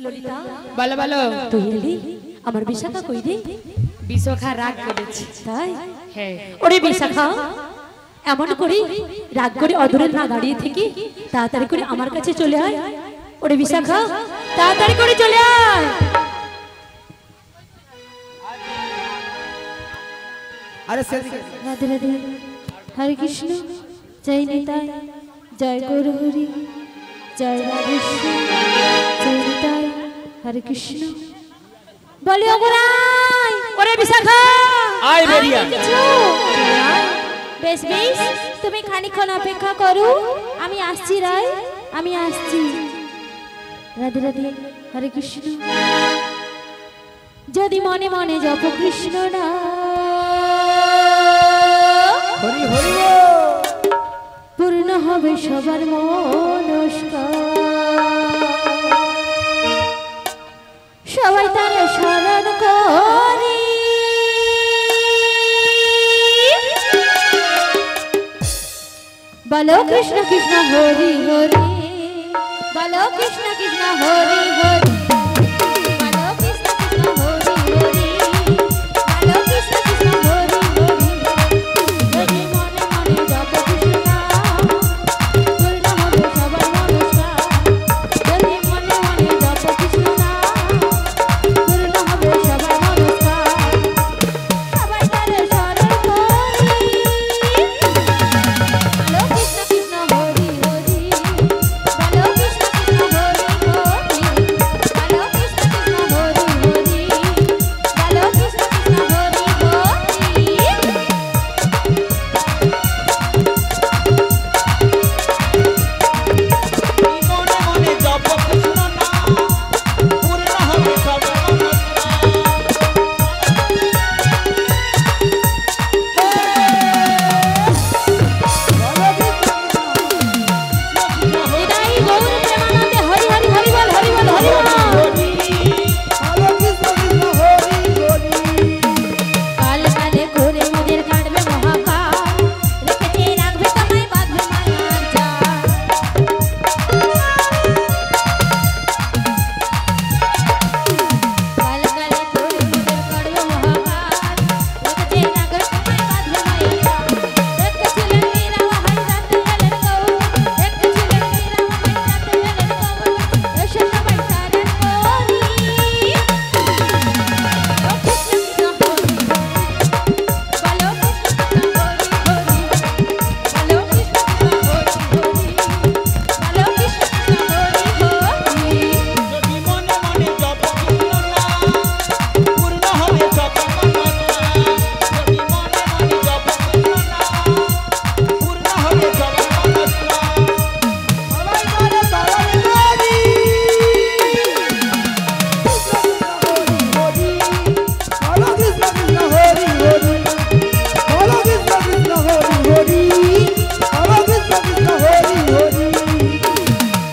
ললিতা বলো বলো তুই এলি আমার বিশাখা কই রে? বিশাখা রাগ করেছে তাই? হ্যাঁ। ওরে বিশাখা এমন করে রাগ করে অদূরে না দাঁড়িয়ে থেকে তাড়াতাড়ি করে আমার কাছে চলে আয়। ওরে বিশাখা তাড়াতাড়ি করে চলে আয়। আরে রাধে রাধে হরে কৃষ্ণ জয় নিতাই জয় গৌর হরি জয় রাধেশ্যাম জয় নিতাই হরে কৃষ্ণ বলি ওগরাই। ওরে বিশাখা আয় বেরিয়া বেশ বেশ তুমি খানিকক্ষণ অপেক্ষা করো, আমি আসছি রায়, আমি আসছি। রাধে রাধে হরে কৃষ্ণ। যদি মনে মনে জপ কৃষ্ণ না হরি হরি পূর্ণ হবে সবার মনস্কার। সবাই তারা স্মরণ করি বলো কৃষ্ণ কৃষ্ণ হরি হরি, বলো কৃষ্ণ কৃষ্ণ হরি হরি, বলো কৃষ্ণ কৃষ্ণ হরি হরি, বলো কৃষ্ণ কৃষ্ণ হরি হরি। যদি মনে মনে জপ কৃষ্ণ নাম পূর্ণ হবে সবার মনস্কার। যদি মনে মনে জপ কৃষ্ণ নাম পূর্ণ হবে সবার মনস্কার। সবাই তারে স্মরণ করি বলো কৃষ্ণ কৃষ্ণ হরি হরি, বলো কৃষ্ণ কৃষ্ণ হরি হরি, বলো কৃষ্ণ কৃষ্ণ হরি হরি, বলো কৃষ্ণ কৃষ্ণ হরি হরি। মনে মনে জপ কৃষ্ণ নাম পূর্ণ হবে সবার নিতাই গৌর প্রেমানন্দে হরি হরি হরি বল হরি বল হরি বল। কাল কালে করে মোদের কাটবে মহাকাল, রেখেছে রাখবে তোমায় বাঁধবে মায়ার জাল। কাল কালে করে মোদের কাটবে মহাকাল, রেখেছে রাখবে তোমায় বাঁধবে মায়ার জাল। রেখেছিলেন মীরা বাহাই রাতে এলেন গৌর, রেখেছিলেন মীরা বাহাই রাতে এলেন গৌর। এসে সবাই সারেন করি ও কৃষ্ণ কৃষ্ণ হরি হরি, বলো কৃষ্ণ কৃষ্ণ হরি হরি, বলো কৃষ্ণ কৃষ্ণ হরি হরি, বলো কৃষ্ণ কৃষ্ণ হরি হরি। যদি মনে মনে জপ কৃষ্ণ নাম পূর্ণ হবে সবার মনস্কার। যদি মনে মনে জপ কৃষ্ণ নাম পূর্ণ হবে সবার মনস্কার। সবাই তারে স্মরণ করি বলো কৃষ্ণ কৃষ্ণ হরি হরি, বলো কৃষ্ণ কৃষ্ণ হরি হরি, বলো কৃষ্ণ কৃষ্ণ হরি হরি।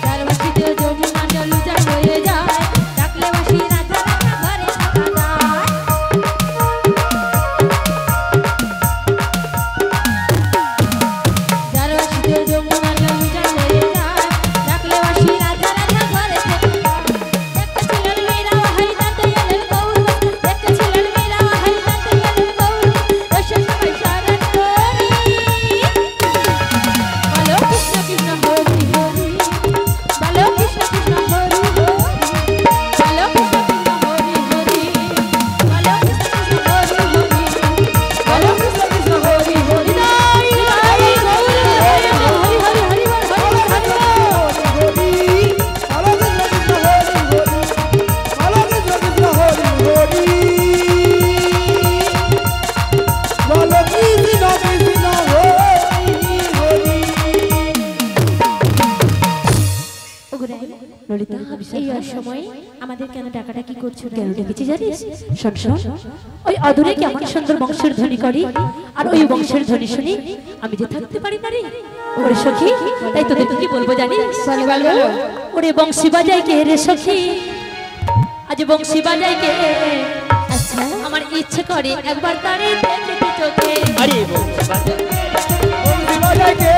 তারবাসিতে যোগী মণ্ডল উজাড় হয়ে যায়, ডাকলে বাসি রাধা রাধা ঘরে থাকা যায়। তারবাসিতে যোগী মণ্ডল উজাড় হয়ে যায়, ডাকলে বাসি রাধা রাধা ঘরে থাকা যায়। দেখেছিলেন মীরা বাহাই রাতে এলেন গৌর, দেখেছিলেন মীরা বাহাই রাতে এলেন গৌর। এসে সবাই স্মরণ করি বলো কৃষ্ণ কৃষ্ণ হরি হরি, বলো কৃষ্ণ কৃষ্ণ হরি হরি, বলো কৃষ্ণ কৃষ্ণ হরি হরি, বলো কৃষ্ণ কৃষ্ণ হরি হরি, বলো কৃষ্ণ কৃষ্ণ হরি হরি। হরি হরি গৌর হরি হরি হরি হরি বল হরি হরি বল। ললিতা এই অসময়ে আমাদের কেন ডাকাডাকি করছো? কেন ডেকেছি জানিস? শোন শোন, ওই অদূরে কেমন সুন্দর বংশের ধ্বনি করে, আর ওই বংশের ধ্বনি শুনি আমি যে থাকতে পারি না রে। ওরে সখী, তাই তোদের কি বলবো জানিস? বলো ওরে বংশী বাজায় কে রে সখী, আজ বংশী বাজায় কে? আচ্ছা আমার ইচ্ছে করে একবার তারে দেখতে চোখে। আরে বংশী বাজায় কে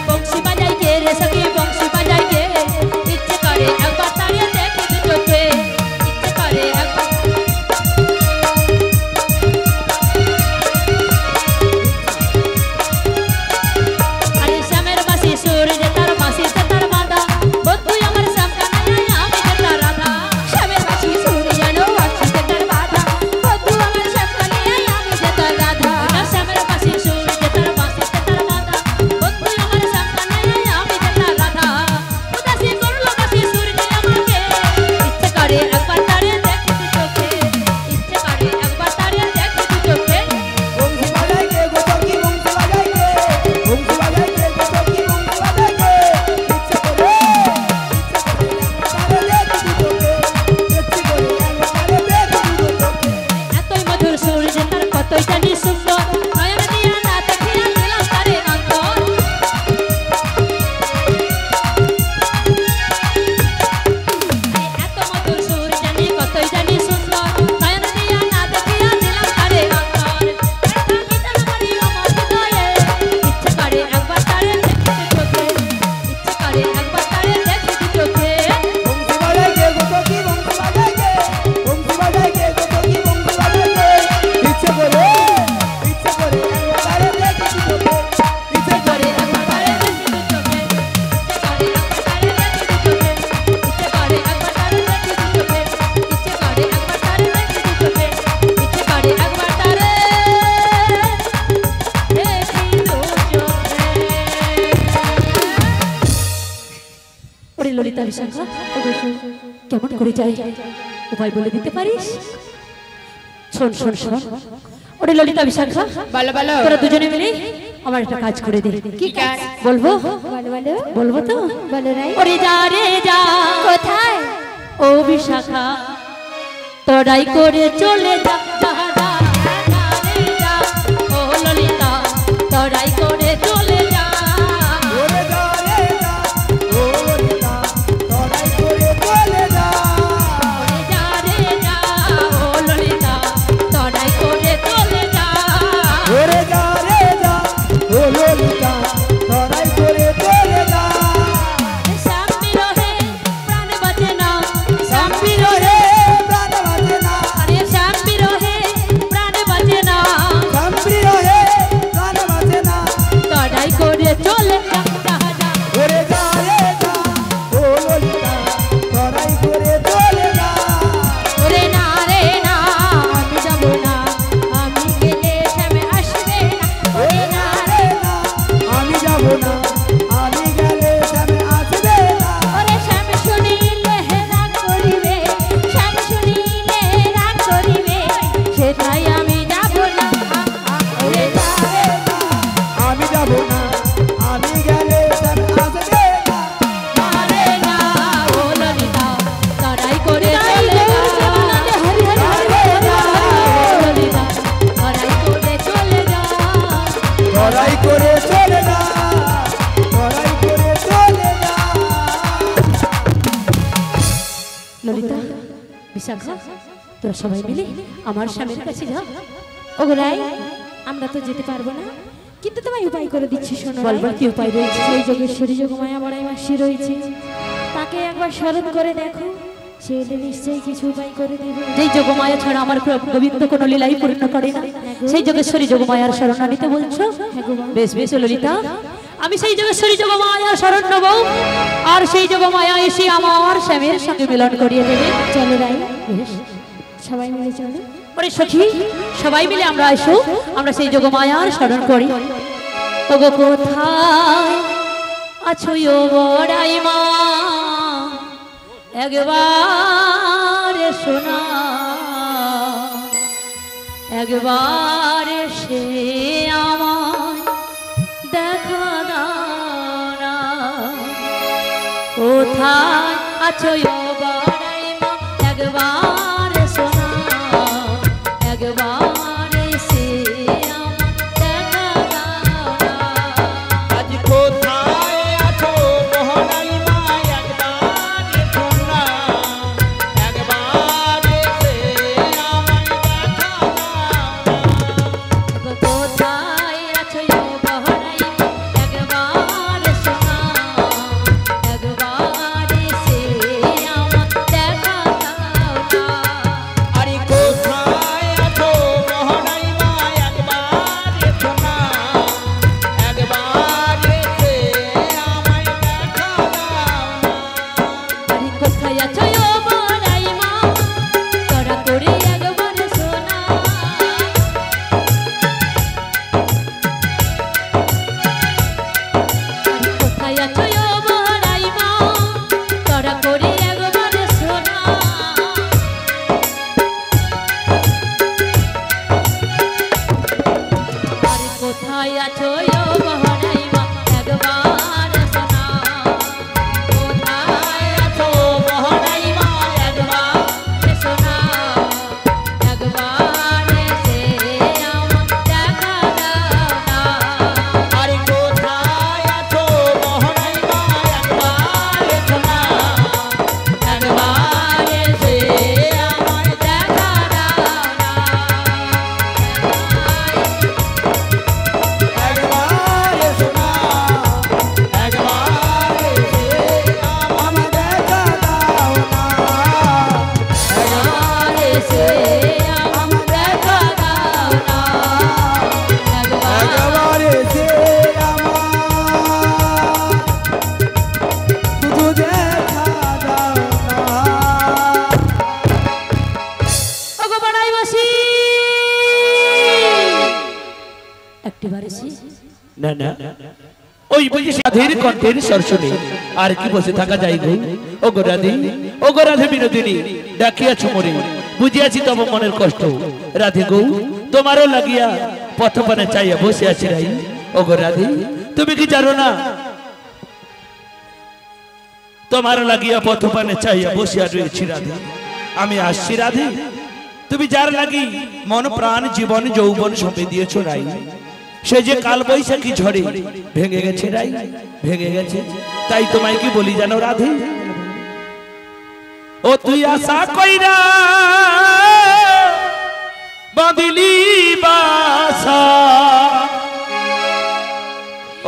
বংশী বাজায় কে রে সখী, বংশী বাজায় কে? ওরে ললিতা বিশাখা কেমন করে যাই উপায় বলে দিতে পারিস? শোন শোন শোন ওরে ললিতা বিশাখা বলো বলো তোরা দুজনে মিলে আমার একটা কাজ করে দে। কি কাজ? বলবো বলো বলো বলবো তো? বলো রাই ওরে যা রে যা কোথায়? ও বিশাখা তোরাই করে চলে যা যা, যা, যা রে যা, ও ললিতা তোরাই করে চলে যা। ওরে যা রে যা ও ললিতা তোরাই করে চলে যা ওরে যা রে যা, ও ললিতা তোরাই করে চলে যা। ওরে যা রে যা ও ললিতা তোরাই করে চলে যা শ্যাম বিরহে প্রাণ বাঁচে না, শ্যাম বিরহে প্রাণ বাঁচে না আরে শ্যাম বিরহে প্রাণ বাঁচে না, বিরহে প্রাণ বাঁচে না তোরাই করে চলে যা যা, যা। ওরে যা রে যা ও ললিতা তোরাই করে চলে যা ওরে না রে না আমি যাব না, আমি গেলে শ্যামে আসবে না। ওরে না রে না আমি যাব না আমি গেলে শ্যামে আসবে না ওরে শ্যাম শুনিলে রাগ করিবে, শ্যাম শুনিলে রাগ করিবে, সেটাই আমি যাব না। ওরে না রে না, আমি যাব না আমি গেলে শ্যামে আসবে না না রে না, ও ললিতা তোরাই করে চলে যা। হরি হরি ললিতা তোরাই করে চলে যা। লড়াই করে চলে না লড়াই করে চলে না ললিতা বিশাখা তোরা সবাই মিলে আমার স্বামীর কাছে যা। ওগো রাই আমরা তো যেতে পারবো না, কিন্তু তোমায় উপায় করে দিচ্ছি শোনো বল রাই। বল কি উপায় রয়েছে? সেই যোগেশ্বরী যোগমায়া বড়াই মাসি রয়েছে, তাকে একবার স্মরণ করে দেখো, সে এলে নিশ্চয়ই কিছু উপায় করে দেবে। যেই যোগমায়া ছাড়া আমার গোবিন্দ কোনো লীলাই পূর্ণ করে না, সেই যোগেশ্বরী যোগমায়ার শরণ নিতে বলছো? বেশ বেশ ললিতা আমি সেই যোগেশ্বরী যোগমায়ার শরণ নেব, আর সেই যোগমায়া এসে আমার স্বামীর সঙ্গে মিলন করিয়ে দেবে। চলো রাই বেশ। সবাই মিলে চলো। ওরে সখী সবাই মিলে আমরা আসো, আমরা সেই যোগমায়ার শরণ করি। ওগো কোথায় আছো ও বড়াই মা, একবার শোনা, একবার সে আমার দেখা দাও না। কোথায় আছো ও বড়াই মা, একবার শোনা, একবার সে আমার দেখা দাও না। আজ কোথায় আছো মোহনাই মা একবার শোনা একবার এসে আমায় দেখা দাও কোথায় আছো ও বড়াই মা, একবার শোনা, একবার সে আমার দেখা দাও না। আরে কোথায় আছো মোহনাই মা একবার শোনা একবার এসে আমায় দেখা দাও আরে কোথায় আছো ও বড়াই মা, তোরা করে একবার শোনা। আরে কোথায় আছো ও বড়াই মা, তোরা করে একবার শোনা। আরে কোথায় আছো ও বড়াই মা, একবার শোনা। কোথায় আছো বড়াই মা, একবার শোনা, একবার সে আমার দেখা দাও না। আরে কোথায় আছো মোহনাই মা একবার শোনা একবার সে আমার দেখা দাও না। একবার শোনা একবার এসে আমায় দেখা দাও না একবার সে আমার দেখা দাও না। একবার একবার এসে আমার শুধু দেখা দাও না ওগো বড়াই মাসি একটিবার এসে না না ওই বুঝি রাধের কণ্ঠের স্বর শুনে আর কি বসে থাকা যায় গো। ও গো রাধে, ও গো রাধে বিনোদিনী, ডাকিয়াছ মোরে, বুঝিয়াছি তব মনের কষ্ট। রাধে গো, তোমারও লাগিয়া পথপানে চাইয়া বসে আছি রাই। ও গো রাধে, তুমি কি জানো না তোমার লাগিয়া পথপানে চাইয়া বসে রয়েছি রাধে। আমি আসছি রাধে, তুমি যার লাগি মন প্রাণ জীবন যৌবন সঁপে দিয়েছ রাই, সে যে কাল বৈশাখী ঝড়ে ভেঙে গেছে রাই, ভেঙে গেছে। তাই তোমায় কি বলি জানো রাধে, ও তুই আশা কইরা বাঁধিলি বাসা,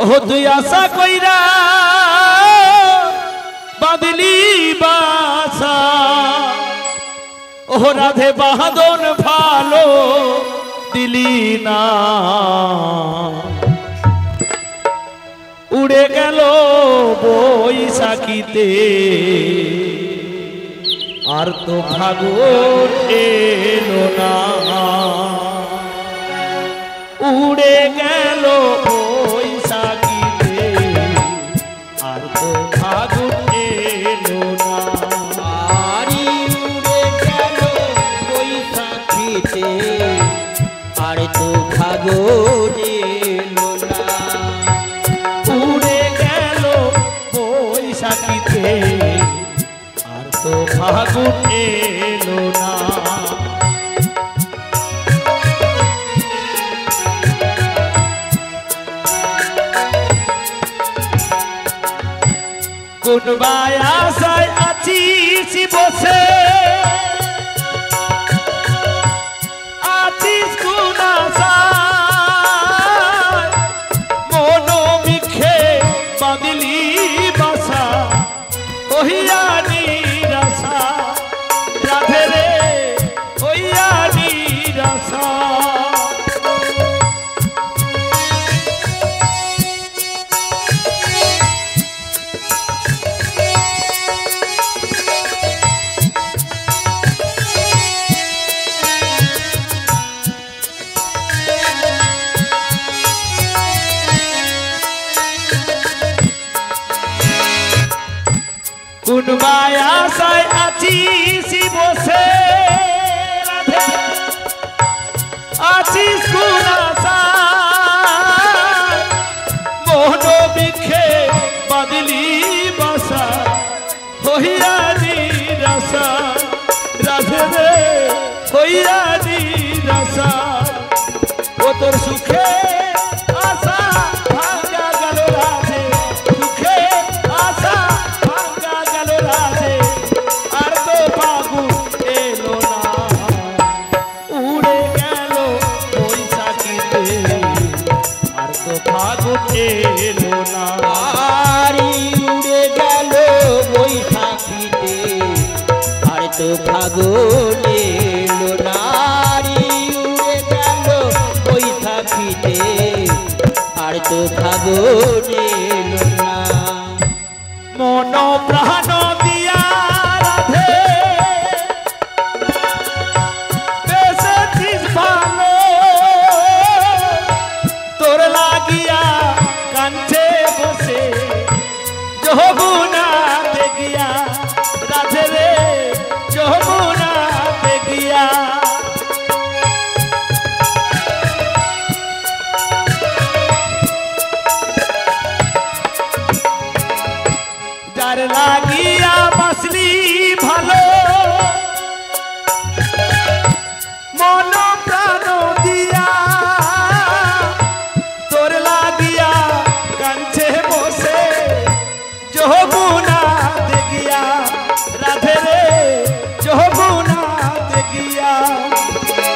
ও তুই আশা কইরা বাঁধিলি বাসা, ও রাধে বাহাদুর ভালো দিলি না, উড়ে গেল বৈশাখীতে আর তো ফাগুন এলো না, উড়ে গেল বৈশাখীতে আর তো ফাগুন এলো না, আরি উড়ে গেল বৈশাখীতে আর তো ফাগুন এলো না, উড়ে গেল বৈশাখীতে আর তো ফাগুন এলো না। কোন আশায় আছিস বসে, আছিস কোন আশায়, মন মিখে বাঁধিলি বাসা, ওহিয়া নিরাশা রাধে রে, ওহিয়া নিরাশা। কোন আশায় আছিস বসে রাধে, আছিস কোন আশায়, মোহন বিখে বাঁধিলি বাসা, হইয়া নিরাশা রাধে রে, হইয়া নিরাশা। ও তোর সুখে আশা ভাঙা গেল রাধে, সুখে আশা ভাঙা গেল রাধে, আর তো ফাগুন এলো না, উড়ে গেল বৈশাখীতে আর তো ফাগুন এলো না, আরি উড়ে গেল বৈশাখীতে আর তো ফাগুন এলো না, আরি উড়ে গেল বৈশাখীতে আর তো ফাগুন এলো না, মন প্রাণ দিয়া রাধে বেসেছিস ভালো, তোর লাগিয়া কাঞ্চে বসে যমুনা দেখিয়া রাধে রে, যমুনা দেখিয়া। যার লাগিয়া বাসলি ভালো, মন প্রাণ দিয়া তোর লাগিয়া কাঞ্চে বসে যমুনা দেখিয়া রাধে রে, যমুনা দেখিয়া।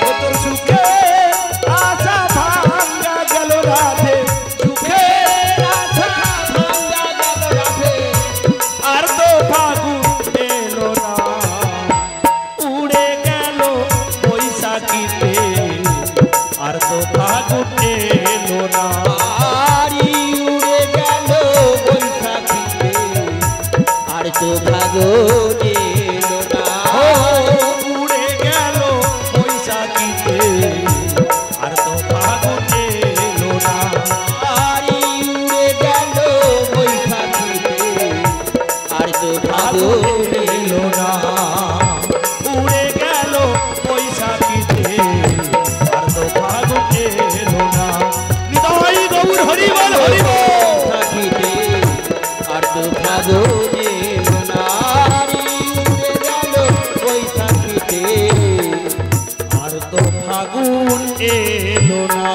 ও তোর সুখে আশা ভাঙা গেল রাধে, সুখে আশা ভাঙা গেল রাধে, আর তো ফাগুন এলো না, উড়ে গেল বৈশাখীতে আর তো ফাগুন এলো না, আরি উড়ে গেল বৈশাখীতে আর তো ফাগুন এলো না, ও উড়ে গেল বৈশাখীতে আর তো ফাগুন এলো না, আরি উড়ে গেল তো ফাগুন এলো না উড়ে গেল বৈশাখীতে আর তো ফাগুন এলো না নিতাই গৌর হরি বল হরি বল থাকিতে আর তো ফাগুন এলো না উড়ে গেল বৈশাখীতে আর তো ফাগুন এলো না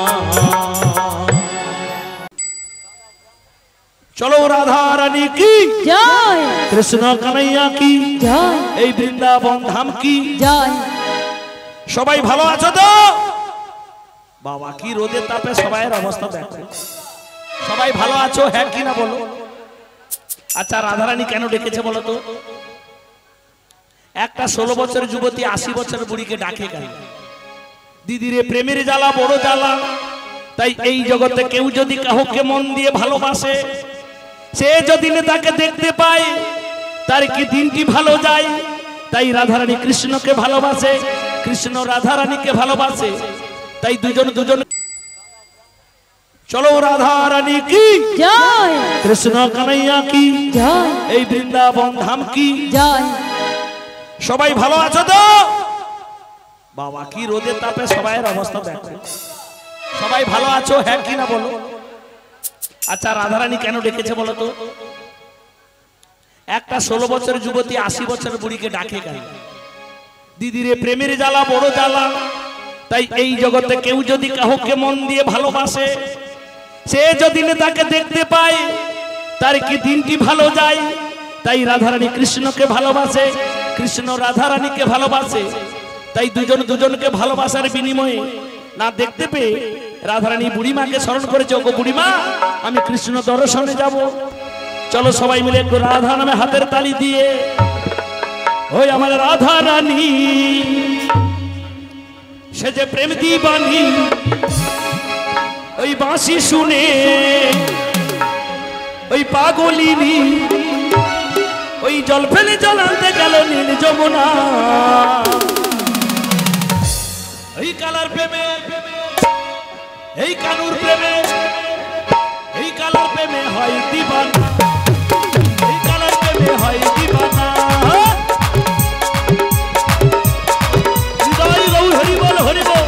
চলো রাধা রানী কি জয় কৃষ্ণ কানাইয়া কি জয় এই বৃন্দাবন ধাম কি জয়। সবাই ভালো আছো তো বাবা কি রোদের তাপে সবাইয়ের অবস্থা দেখো সবাই ভালো আছো হ্যাঁ কি না বলো আচ্ছা রাধারানী কেন ডেকেছে বলো তো একটা 16 বছরের যুবতী 80 বছরের বুড়িকে ডাকে কেন দিদিরে প্রেমের জ্বালা বড় জ্বালা তাই এই জগতে কেউ যদি কাউকে মন দিয়ে ভালোবাসে সে যদি তাকে দেখতে পায় তার কি দিনটি ভালো যায় তাই রাধারানী কৃষ্ণকে ভালোবাসে কৃষ্ণ রাধারানীকে ভালোবাসে তাই দুজন চলো রাধারানী কি জয় কৃষ্ণ কানাইয়া কি জয় এই বৃন্দাবন ধাম কি জয়। সবাই ভালো আছো তো বাবা কি রোদের তাপে সবাইয়ের অবস্থা দেখো সবাই ভালো আছো হ্যাঁ কি না বলো আচ্ছা রাধারানী কেন ডেকেছে বলো তো একটা 16 বছরের যুবতী 80 বছরের বুড়িকে ডাকে কেন দিদিরে প্রেমের জ্বালা বড় জ্বালা তাই এই জগতে কেউ যদি কাউকে মন দিয়ে ভালোবাসে সে যদি তাকে দেখতে পায় তার কি দিনটি ভালো যায় তাই রাধারানী কৃষ্ণকে ভালোবাসে কৃষ্ণ রাধারানীকে ভালোবাসে তাই দুজনকে ভালোবাসার বিনিময়ে না দেখতে পেয়ে রাধারানী বুড়িমাকে স্মরণ করেছে ওগো বুড়িমা আমি কৃষ্ণ দর্শনে যাব চলো সবাই মিলে একটু রাধা নামে হাতের তালি দিয়ে ওই আমার রাধা রানী সে যে প্রেম দিবানী ওই বাঁশি শুনে ওই পাগলিনী ওই জল ফেলে জল আনতে গেল নীল যমুনা এই কালার প্রেমে এই কানুর প্রেমে এই কালার প্রেমে হয় দিবানা এই কালার প্রেমে হয় দিবানা হৃদয় গৌ হরি বল হরি বল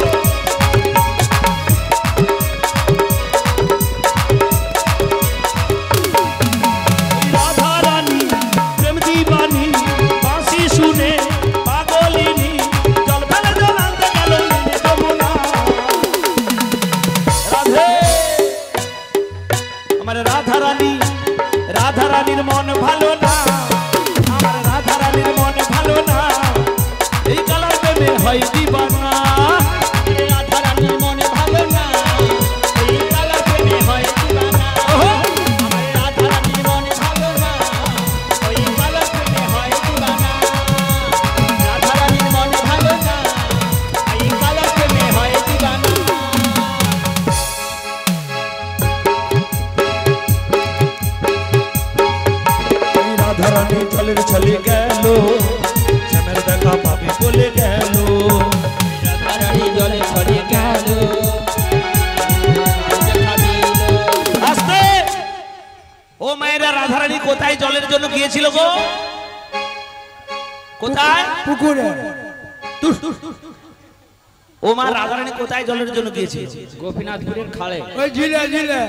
রাধা রানী প্রেম দিবানী বাঁশি শুনে পাগলিনী জল ফেলে জল আনতে গেল নীল যমুনা রাধে আমার রাধা রানীর মন ভালো না আমার রাধা রানীর মন ভালো না এই কালার প্রেমে হয় দিবানা রাধা রানীর মন ভালো না এই কালার প্রেমে হয় দিবানা আমার রাধা রানীর মন ভালো না ওই কালার প্রেমে হয় দিবানা রাধা রানীর মন ভালো না এই কালার প্রেমে হয় দিবানা রাধারানী জলের চলে গেল শ্যামের দেখা পাবে বলে গেল রাধারানী জলে ছড়িয়ে গেল আস্তে ও মায়েরা রাধারানী কোথায় জলের জন্য গিয়েছিল গো কোথায় পুকুরে ও মা রাধারানী কোথায় জলের জন্য গিয়েছিল গোপীনাথপুরের খালে ওই ঝিলে ঝিলে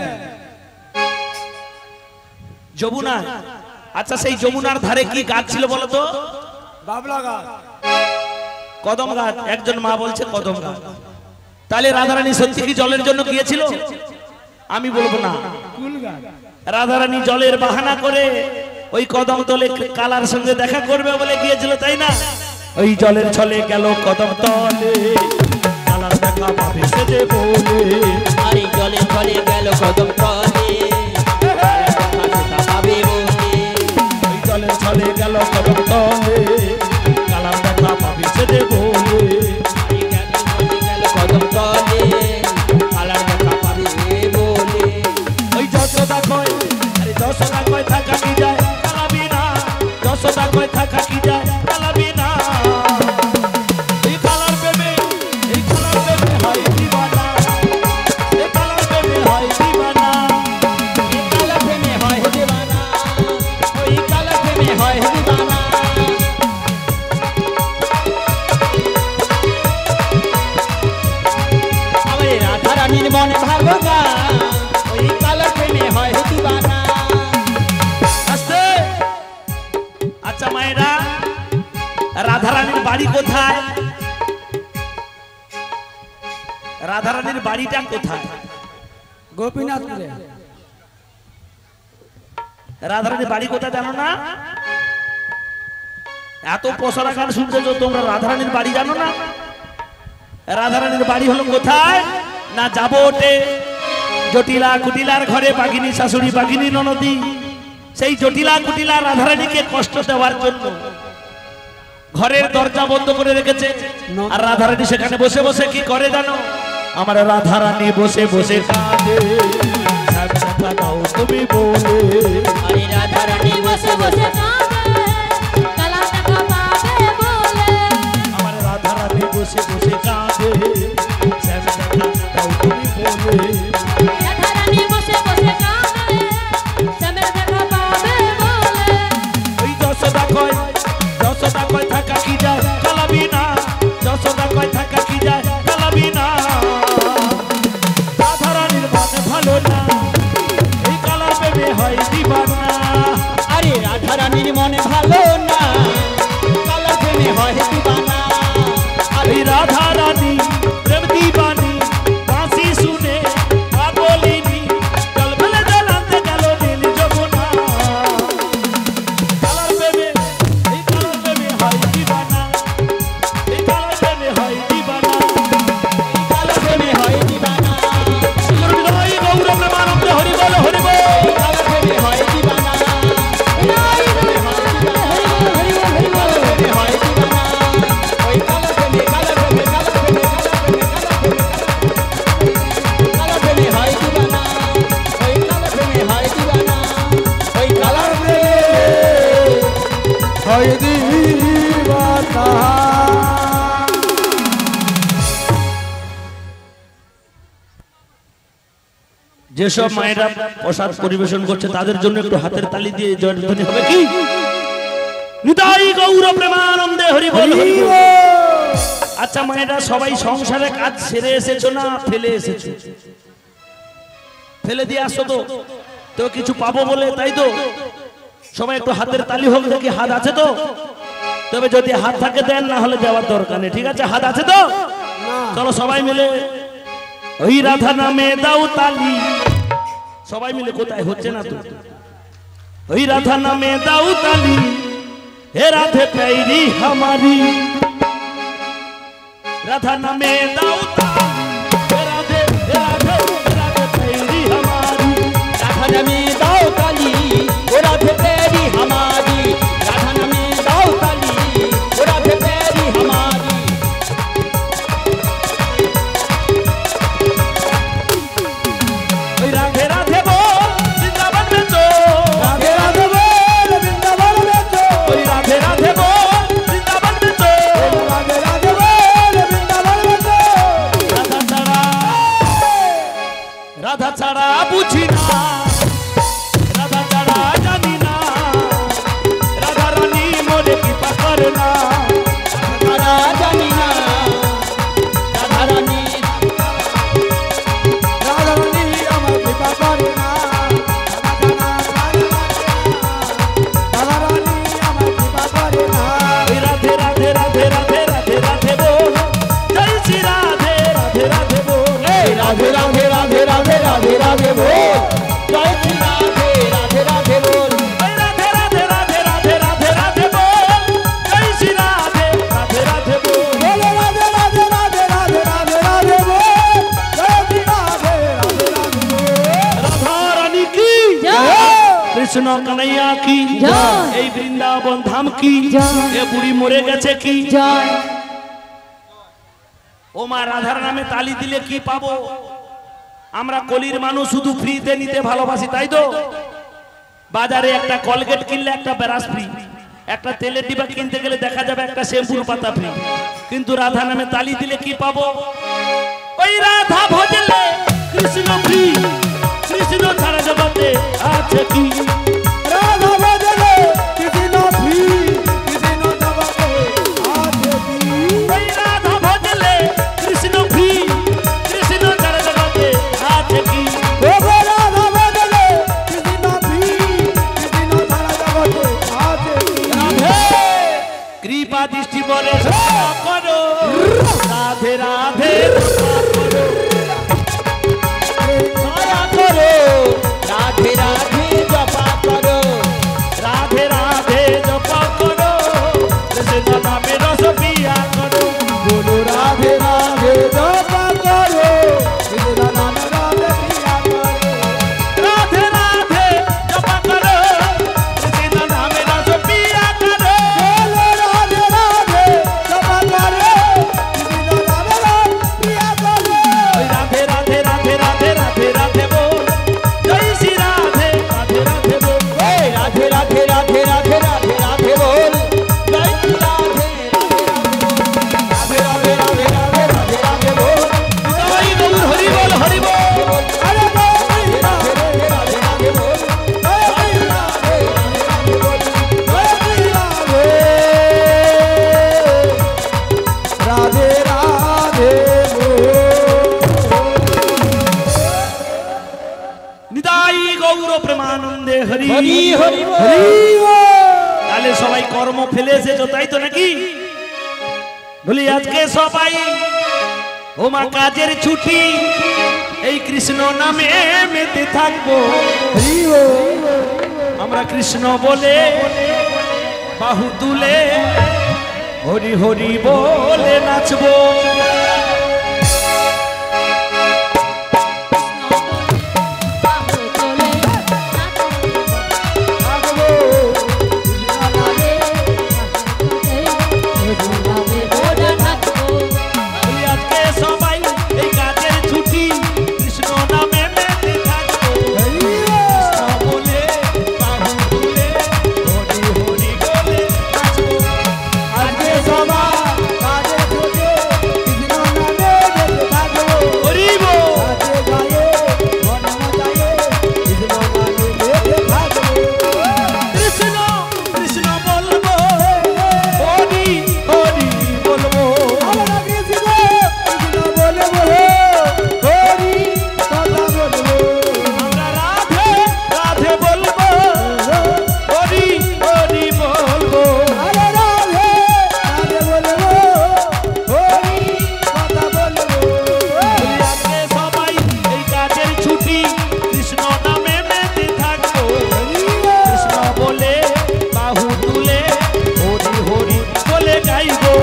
যমুনা আচ্ছা সেই যমুনার ধারে কি গাছ ছিল বলো তো বাবলা গাছ কদম গাছ একজন মা বলছে কদম গাছ তাহলে রাধারানী সত্যি কি জলের জন্য গিয়েছিল আমি বলবো না কুল গাছ রাধারানী জলের বাহানা করে ওই কদম তলে কালার সঙ্গে দেখা করবে বলে গিয়েছিল তাই না ওই জলের ছলে গেল কদম তলে কালার দেখা পাবে সে যে বলে আরে জলে ছড়িয়ে গেল কদম তলে পাবে বলে ওই জলের ছলে গেল কদম তলে কালার দেখা পাবে সে যে বলে গেল কদম তলে কালার দেখা পাবে বলে ওই যশোদা কয় আরে যশোদা কয় থাকা কি যায় কালাবি না যশোদা কয় থাকা কি যায় কালাবি না এই কালার প্রেমে হয় দিবানা এই কালার প্রেমে হয় দিবানা কালা প্রেমে হয় দিবানা ওই কালা প্রেমে হয় আচ্ছা মায়েরা, রাধারানীর বাড়ি কোথায়? রাধারানীর বাড়িটা কোথায়? গোপীনাথপুরে। রাধারানীর বাড়ি কোথায় জানো না? এত পশরা গান শুনতেছো তোমরা, রাধারানীর বাড়ি জানো না? রাধারানীর বাড়ি হলো কোথায় না, যাবো ওটে জটিলা কুটিলার ঘরে বাঘিনী শাশুড়ি বাঘিনী ননদী, সেই জটিলা কুটিলা রাধারানীকে কষ্ট দেওয়ার জন্য ঘরের দরজা বন্ধ করে রেখেছে। আর রাধারানী সেখানে বসে বসে কি করে জানো? আমার রাধারানী বসে বসে কাঁদে, কথা দাও তুমি বলে। আরে রাধারানী বসে বসে কাঁদে, কালা টাকা পাবে বলে। আমার রাধারানী বসে বসে কাঁদে, কথা দাও তুমি বলে। রাধারানী বসে বসে কাঁদে, শ্যামের দেখা পাবে বলে। ওই যশোদা কয় থাকা কি যায় কালাবি না, যশোদা কয় থাকা কি যায় কালাবি না। রাধারানীর মনে ভালো না, এই কালার প্রেমে হয় দিবানা। আরে রাধারানীর মনে ভালো না, কালার প্রেমে হয় দিবানা। এই রাধারানী প্রেম দিবানি, বাঁশি শুনে পাগলিনী, জল ফেলে জল আনতে গেল নীল যমুনা। কালার প্রেমে, এই কালার প্রেমে হয় দিবানা, এই কালার প্রেমে হয় দিবানা, এই কালার প্রেমে হয় দিবানা। হরি গৌর প্রেমানন্দে হরি বল হরি বল। এই কালার প্রেমে হয় দিবানা। এই কালার প্রেমে হয় দিবানা। এই কালার প্রেমে হয় দিবানা। ওই কালার প্রেমে, কালার প্রেমে, কালার প্রেমে, কালার প্রেমে হয় দিবানা। ওই কালার প্রেমে হয় দিবানা। ওই কালার প্রেমে হয় দিবানা। যেসব মায়েরা প্রসাদ পরিবেশন করছে তাদের জন্য একটু হাতের তালি দিয়ে জয়ধ্বনি হবে কি? নিতাই গৌর প্রেমানন্দে হরি বল হরি বল। আচ্ছা মায়েরা, সবাই সংসারে কাজ সেরে এসেছো না ফেলে এসেছো? ফেলে দিয়ে আসো তো, তো কিছু পাবো বলে, তাই তো? সবাই একটু হাতের তালি হোক দেখি, হাত আছে তো? তবে যদি হাত থাকে দেন, না হলে দেওয়ার দরকার নেই, ঠিক আছে? হাত আছে তো? চলো সবাই মিলে ওই রাধা নামে দাও তালি, সবাই মিলে। কোথায় হচ্ছে না তো? ওই রাধা নামে দাও তালি, হে রাধে প্যারি हमारी, রাধা নামে দাও তালি, হে রাধে, হে রাধে, হে রাধে প্যারি हमारी। राधा नमी दाओ ताली, ओ राधे तेरी हमारी। राधा नमी दाओ ताली, ओ राधे तेरी हमारी। ওই রাধে রাধে বল বৃন্দাবন में तो, রাধে রাধে বল বৃন্দাবন में तो, ওই রাধে রাধে বল বৃন্দাবন में तो। রাধে রাধে বল বৃন্দাবন में तो। রাধা ছাড়া, রাধা ছাড়া বুঝি না, রাধা ছাড়া জানি না, রাধা রানী মোরে কৃপা করে না। राधा जानी ना, राधा रानी, রাধারানী আমার কৃপা করে না। রাধারানী আমার কৃপা করে না। ওই রাধে রাধে রাধে রাধে রাধে রাধে বল, জয় শ্রী রাধে রাধে রাধে বল। राधे राधे राधे राधे राधे राधे बोल, जय श्री राधे राधे राधे बोल। ওই রাধে রাধে রাধে রাধে রাধে রাধে বল, জয় শ্রী রাধে রাধে রাধে বল। বলো রাধে রাধে রাধে রাধে রাধে রাধে বল, জয় শ্রী রাধে রাধে রাধে বল। রাধা রানী কি জয়। কৃষ্ণ কানাইয়া কি জয়। এই বৃন্দাবন ধাম কি জয়। এ বুড়ি মরে গেছে কি জয়। ও মা, রাধার নামে তালি দিলে কি পাবো? আমরা কলির মানুষ, শুধু ফ্রিতে নিতে ভালোবাসি, তাই তো? বাজারে একটা কলগেট কিনলে একটা ব্রাশ ফ্রি, একটা তেলের ডিবা কিনতে গেলে দেখা যাবে একটা শ্যাম্পুর পাতা ফ্রি। কিন্তু রাধা নামে তালি দিলে কি পাবো? ওই রাধা ভজলে কৃষ্ণ ফ্রি, কৃষ্ণ ছাড়া জগতে আছে কি? রাধা ভজলে কৃষ্ণ ফ্রি, কৃষ্ণ জগতে আছে কি? ওই রাধা ভজলে কৃষ্ণ ফ্রি, কৃষ্ণ ছাড়া জগতে আছে কি? ওগো রাধা ভজলে কৃষ্ণ ফ্রি, কৃষ্ণ ছাড়া জগতে আছে কি? রাধে কৃপা দৃষ্টি বলে সেবা করো রাধে রাধে জপা করো দয়া করো রাধে রাধে জপা করো রাধে রাধে জপা করো কৃষ্ণ নামে রস পিয়া করো बोलो राधे राधे जपा करो कृष्ण नाम राधे पिया करो राधे राधे जपा करो कृष्ण नामे रस पिया करो बोलो राधे राधे जपा करो कृष्ण नाम राधे पिया करो राधे राधे राधे राधे राधे राधे बोल जय श्री राधे राधे राधे बोल राधे राधे राधे राधे राधे राधे बोल जय श्री राधे राधे राधे राधे राधे राधे बोल जय गौर हरि बोल हरि बोल अरे राधे राधे राधे राधे बोल जय श्री राधे राधे बोल राधे राधे निदाई गौर प्रेमानंदे हरि हरि हरि তাহলে সবাই কর্ম ফেলে এসেছো তাই তো নাকি বলি আজকে সবাই ওমা কাজের ছুটি এই কৃষ্ণ নামে মেতে থাকবো আমরা কৃষ্ণ বলে বাহু তুলে হরি হরি বলে নাচবো বলি আজকে সবাই এই কাজের ছুটি কৃষ্ণ নামে মেতে থাকবো কৃষ্ণ বলে বাহু তুলে হরি হরি বলে নাচবো আজকে সবাই কাজে ছুটে কৃষ্ণ নামে যেতে থাকো হরি বল নাচে গায়ে মন মজায়ে কৃষ্ণ নামে যেতে থাকো কৃষ্ণ কৃষ্ণ বলবো হরি হরি বলবো আমরা কৃষ্ণ কৃষ্ণ বলবো হরি কথা বলবো আমরা রাধে রাধে বলবো হরি হরি বলবো আরে রাধে রাধে বলবো হরি কথা বলবো আজকে সবাই এই কাজের ছুটি কৃষ্ণ নামে মেতে থাকবো কৃষ্ণ বলে বাহু তুলে হরি হরি বলে গাইবো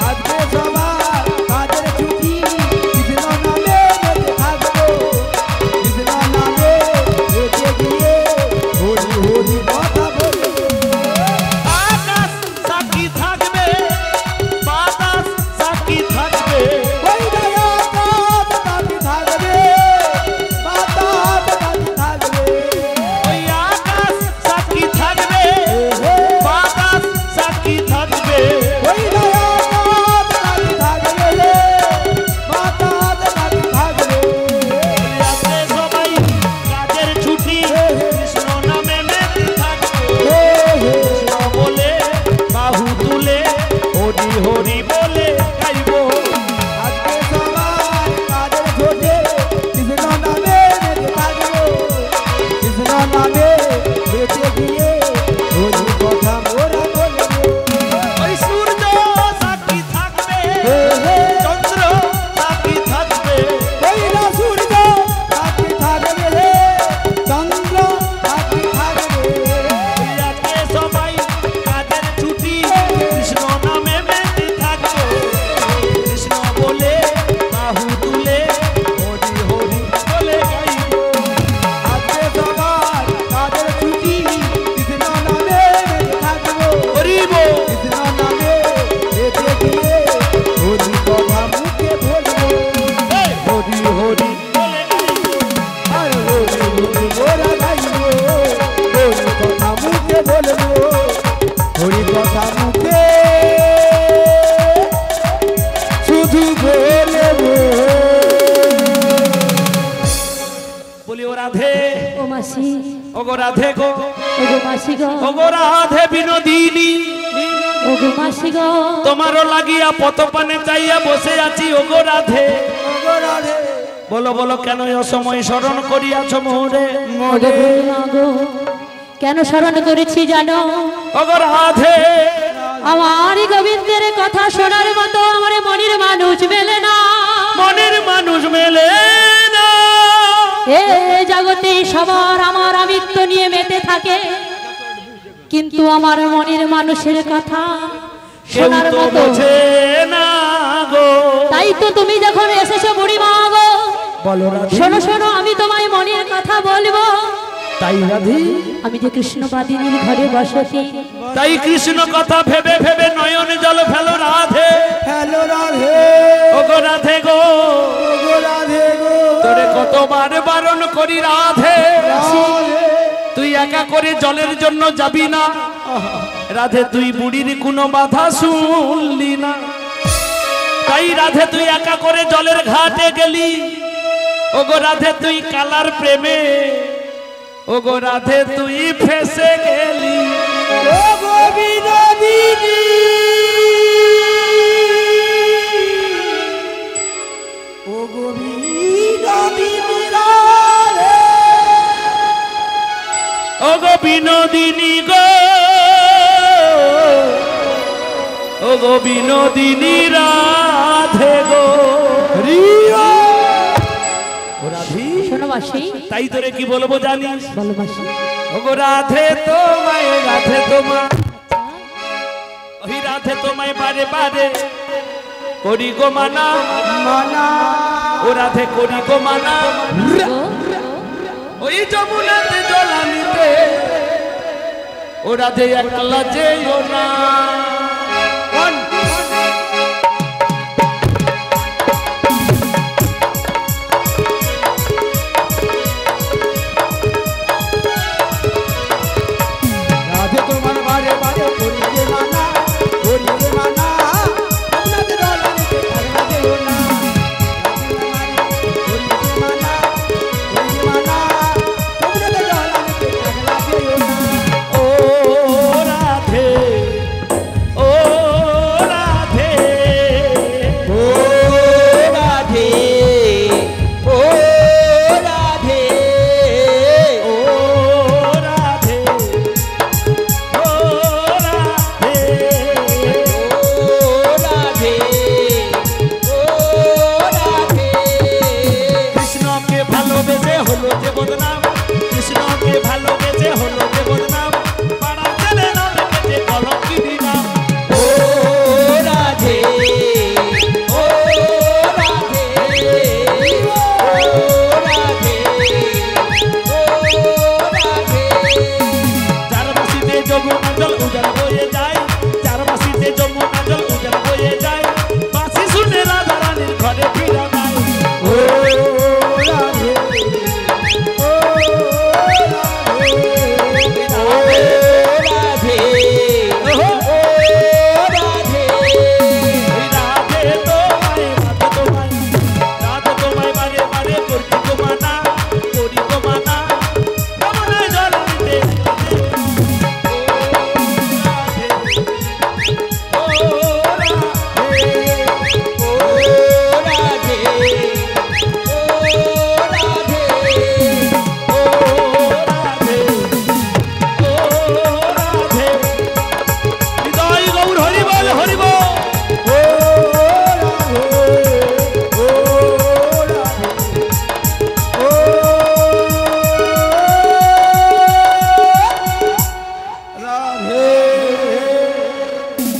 আজকে সবার কাজের ছুটি কৃষ্ণ নামে যেতে থাকবো কৃষ্ণ নামে যেতে গিয়ে হরি হরি কথা বলবো আকাশ সাক্ষী থাকবে বাতাস সাক্ষী থাকবে ওই দয়া কাজ তাকি থাকবে বাতাস তাকি থাকবে ওই আকাশ সাক্ষী থাকবে বাতাস সাক্ষী থাকবে ওই দয়া কাজ তাকি থাকবে বাতাস তাকি থাকবে আজকে সবাই কাজের ছুটি কৃষ্ণ নামে মেতে থাকবো কৃষ্ণ বলে বাহু তুলে হরি হরি বলে গাইবো আজকে সবার কাজের ছোটে কৃষ্ণ নামে যেতে থাকবো কৃষ্ণ নামে যেতে গিয়ে হরি কথা মোরা বলবো ওই সূর্য সাক্ষী থাকবে চন্দ্র সাক্ষী থাকবে ওই না সূর্য সাক্ষী থাকবে চন্দ্র সাক্ষী থাকবে আজকে সবাই কাজের ছুটি কৃষ্ণ নামে মেতে থাকবো কৃষ্ণ বলে বাহু তুলে হরি হরি বলে গাইবো আজকে সবার কাজের ছুটি কৃষ্ণ নামে যেতে থাকবো হরি বল কৃষ্ণ নামে যেতে গিয়ে হরি কথা মুখে বলবো হরি হরি বলে গাইবো আর হরি হরি গোরা গাইবো হরি কথা মুখে বলবো হরি কথা মুখে শুধু বলবো বলি ও রাধে ও মাসি ও গো রাধে গো ও গো মাসি গো ও গো রাধে বিনোদিনী ও গো মাসি গো তোমারও লাগিয়া পতপানে চাইয়া বসে আছি ও গো রাধে বলো বলো কেন অসময় স্মরণ করিয়াছ মোরে ও গো মা গো কেন স্মরণ করেছি জানো ও গো রাধে আমার গোবিন্দের কথা শোনার মতো আমার মনের মানুষ মেলে না, মনের মানুষ মেলে না। এ জগতে সবার আমার আমিত্ব নিয়ে মেতে থাকে, কিন্তু আমার মনের মানুষের কথা কেউ শোনার তো মতো বোঝে না গো। তাই তো তুমি যখন এসেছো বুড়িমা গো, বলো রাধে। শোনো শোনো আমি তোমায় মনের কথা বলবো। তাই রাধে, আমি যে কৃষ্ণবাদিনীর ঘরে বসতি, তাই কৃষ্ণ কথা ভেবে ভেবে নয়নে জল ফেলো রাধে। হ্যালো রাধে, ও গো রাধে গো, ও গো রাধে গো, তোরে কতবার বারণ করি রাধে, তুই একা করে জলের জন্য যাবি না রাধে, তুই বুড়ির কোনো বাধা শুনলি না। তাই রাধে তুই একা করে জলের ঘাটে গেলি, ও গো রাধে তুই কালার প্রেমে, ও গো রাধে তুই ফেসে গেলি। ও গো বিনোদিনী, ও গো বিনোদিনী রাধে, ও গো বিনোদিনী গো, ও গো বিনোদিনী রাধে গো। রিয়া ও রাধি, শোনো মাসি, তাই তোরে কি বলবো জানিস, বলো মাসি। ও গো রাধে তোমায়, রাধে তোমায়, ওই রাধে তোমায় বারে বারে করি গো মানা, মানা ও রাধে করি গো মানা। ওই যমুনাতে জলানিতে ও রাধে একলা যেও না। রাধে তোমার বারে বারে করিবে মানা, করিবে মানা, আপনাদের ডলারিতে থাকবা যেও না। রাধে তোমার করিবে মানা, করিবে মানা, আপনাদের ডলারিতে থাকবা যেও না। ও রাধে, ও রাধে, ও রাধে, ও রাধে, ও রাধে, ও রাধে, ও রাধে, ও রাধে। কৃষ্ণকে ভালোবেসে হলো যে বদনাম, কৃষ্ণকে ভালোবেসে হলো যে বদনাম, পাড়া ছেলে নাম রেখেছে কলঙ্কিনী নাম। ও রাধে, ও রাধে, ও রাধে, ও রাধে। চার মাসিতে যমুনা জল উজাড় বয়ে যায়, চার মাসিতে যমুনা জল উজাড় বয়ে যায়, বাঁশি শুনে রাধা রানীর ঘরে ফিরা যায়। ও রাধে, ও রাধে, ও রাধে, ও রাধে। ওই রাধে তোমায়, রাধে তোমায়, রাধে তোমায় বারে বারে করছি গো মানা, করি গো মানা, যমুনায় জল নিতে রাধে, ও রাধে, ও রাধে, ও রাধে, ও রাধে, ও রাধে। হৃদয় গৌর হরি বল, হরি বল। ও রাধে, ও রাধে, ও রাধে।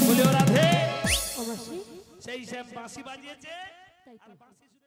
বলে ও রাধে, ও মাসি, সেই সে বাঁশি বাজিয়েছে আর বাঁশি শুনে